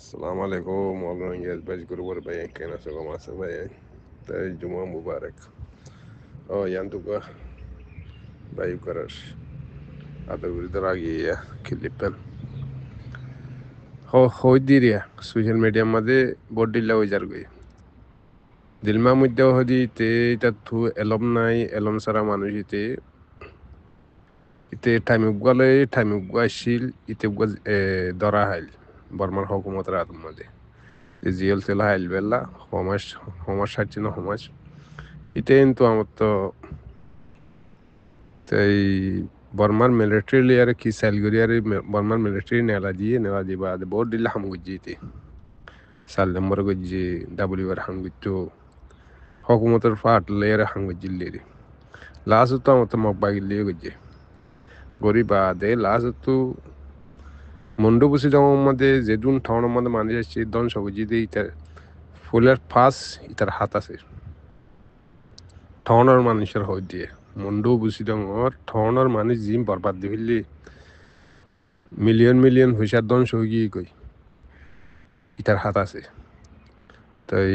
السلام عليكم والله إنجاز بشكر وربعين كنا سوى مع سبعين تاي جمعة مبارك يندوكا بايو كرش هذا ولد راجية كليبن هو ديريا سوشيال ميديا ماده بودي لا وجرغي দিলমা মধ্যে হদি তে তাতু এলম নাই এলম সারা মানুষ ইতে টাইম উগালে আসিল ইতে উগা দরা হাইল বর্মার হকুমতের আদম মাঝে জিএল তেল হাইল বেলা সমাজ সাচ্ছি না সমাজ ইতে কিন্তু আমার তো এই বর্মার মিলিটারি লিয়ারে কি স্যালগরিয়ারে বর্মার মিলিটারি নেলা দিয়ে বাদ বহুত দিল্লা হাম গুজিতে সাল নম্বর গুজি ডাব্লিউআর হাম গুজতো হকুমতের ফাট লেয়ারে হাম গুজিল্লেরি লাস্ট তো আমার তো মকবাগিল্লিয়ে গুজি গরিব আদে লাস্ট তো মন্ডু বুসি জমা মধ্যে যেদুন ঠাউনের মধ্যে মানুষ আসছে দন সবুজিতে ইতার ফুলের ফাঁস ইতার হাত আছে ঠাউনের মানুষের হই দিয়ে মন্ডু বুসি ডর ঠাউনের মানুষ জিম বরবাদ দি ফেললি মিলিয়ন পয়সার দন সহগি কই ইতার হাত আছে তাই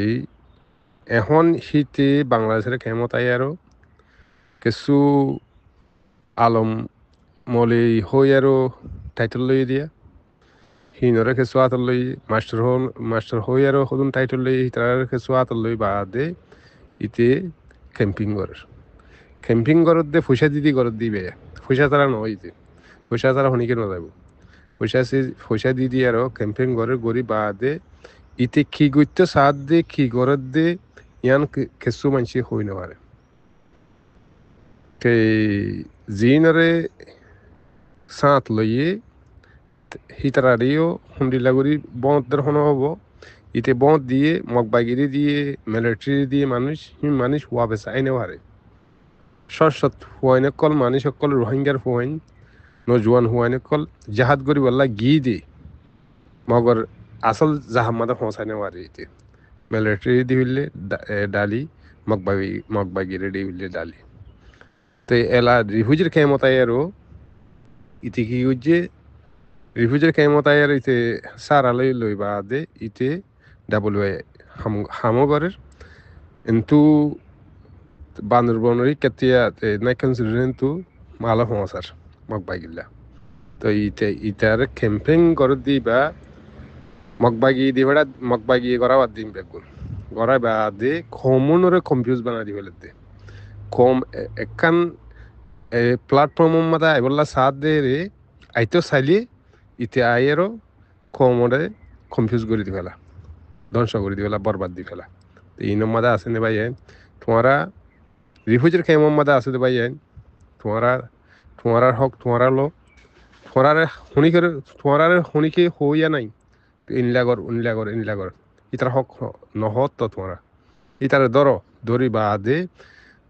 এখন শীতে বাংলাদেশের ক্ষমতা আরো কিছু আলম মলি হই আরো টাইটেল লই দিয়া হিনরে কিছু আতর লই মাস্টার হই আরো সদুন টাইটেল লই তার কিছু আতর লই বাদে ইতে ক্যাম্পিং করত দে পয়সা দিবে পয়সা তারা নইতে পয়সা তারা হনিকে নযাব পয়সা দি আরো ক্যাম্পিং করে গরি বাদে ইতে কি গইতে সাথ দে কি গরত দে ইয়ান কিছু মানসি হই না পারে কে জিনরে সাথ লইয়ে হিতারারিও হুন্ডিলাগুড়ি বন্ধের হনো হব ইতে বন্ধ দিয়ে মগবাগিরি দিয়ে মিলিটারি দিয়ে মানুষ হওয়া বেসা আইনে পারে সৎ হুয়াইন কল মানুষ সকল রোহিঙ্গার হুয়াইন নজওয়ান হুয়াইন কল জাহাদ করি বললা গি দি মগর আসল জাহামাদা পৌঁছাইনে পারে ইতে মিলিটারি দি হইলে ডালি মগবাগিরি দি হইলে ডালি তো এলা রিফিউজির ক্ষমতায় আরো ইতে কি হচ্ছে রিফিউজির ক্ষমতায় আর ইতে সারালই লই বাদে ইতে ডাবলুআই হামগরের কিন্তু বান্দরবনের কেতিয়া নাই কনসিডারেন তু মালা হমাসার মগবাগিল্লা তো ইতার ক্যাম্পেইন করে দিবা মগবাগি করা বাদ দিন বেগুন গড়া বাদে কমনরে কনফিউজ বানা দি ফেলে কম একখান প্ল্যাটফর্ম মাদা এবলা সাথ দে রে আইতো চাইলে ইতে আইয়েরও কমরে কনফিউজ করে দি ফেলা ধ্বংস করে দি ফেলা বরবাদ দি ফেলা তো এই মাদা আছে নে ভাই তোমারা রিফিউজির খেম মাদা আছে ভাই তোমার হক তোমার লো তোমার শুনিকে হইয়া নাই ইনলাগর ইতার হক নহত তো তোমারা ইতার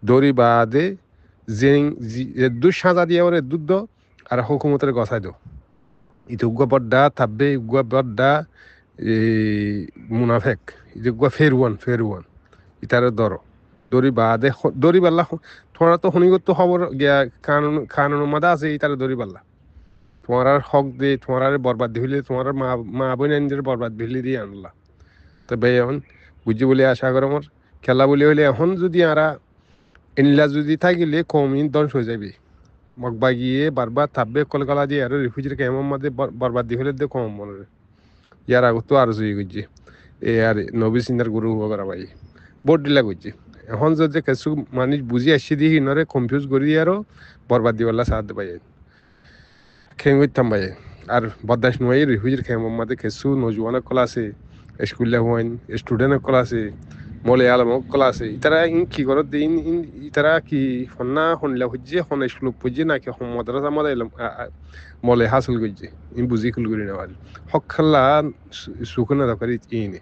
দরি বাদে দুধ সাজা দিয়ে ওরে দুধ দো আর হুকুমতের গছাই দো ইতে উগুয়া বড্ডা থাকবে উগুয়া বড্ডা মুনাফেক ইতে উগুয়া ফেরুয়ান ইতারে দরি বাল্লা তোমার তো শুনিগত খবর গিয়া কানুন মাদা আছে ইতারে দরি বাল্লা তোমার হক দে তোমার বরবাদ দিলে তোমার মা বোন বরবাদ দিলে দিয়ে আনলা তো ভাই এখন বুঝি বলে আশা কর আমার খেলা বলে হইলে এখন যদি আরা এনলা যদি থাকিলে কমিন ধ্বংস হয়ে যাবে মগবাগিয়ে বারবার থাকবে কলকাতা দিয়ে আর রিফিউজির কেমন মাঝে বরবাদ দিয়ে হলে কম মনে ইয়ার আগত তো আরো জয়ী করছে আর নবী সিন্দার গুরু হবো করা ভাই বোর্ড ডিলা করছে এখন যদি কিছু মানুষ বুঝি আসছে দিয়ে নরে কনফিউজ করি আরো বরবাদ দিওয়ালা সাহায্য পাই খেয়ে করতাম ভাই আর বদাস নয় রিফিউজির কেমন মাঝে কিছু নজওয়ানের কলা আছে স্কুলে হইন স্টুডেন্টের কলা আছে মলে আলমক কলা আছে ইতারা কি করত ইতারা কি হন্না হনলা হচ্ছে হন স্কুল পুজে নাকি মাদ্রাসা মাদাই মলে হাসিল করছে বুঝি খুল করি না হক খাল্লা সুখনা দরকারি ইনে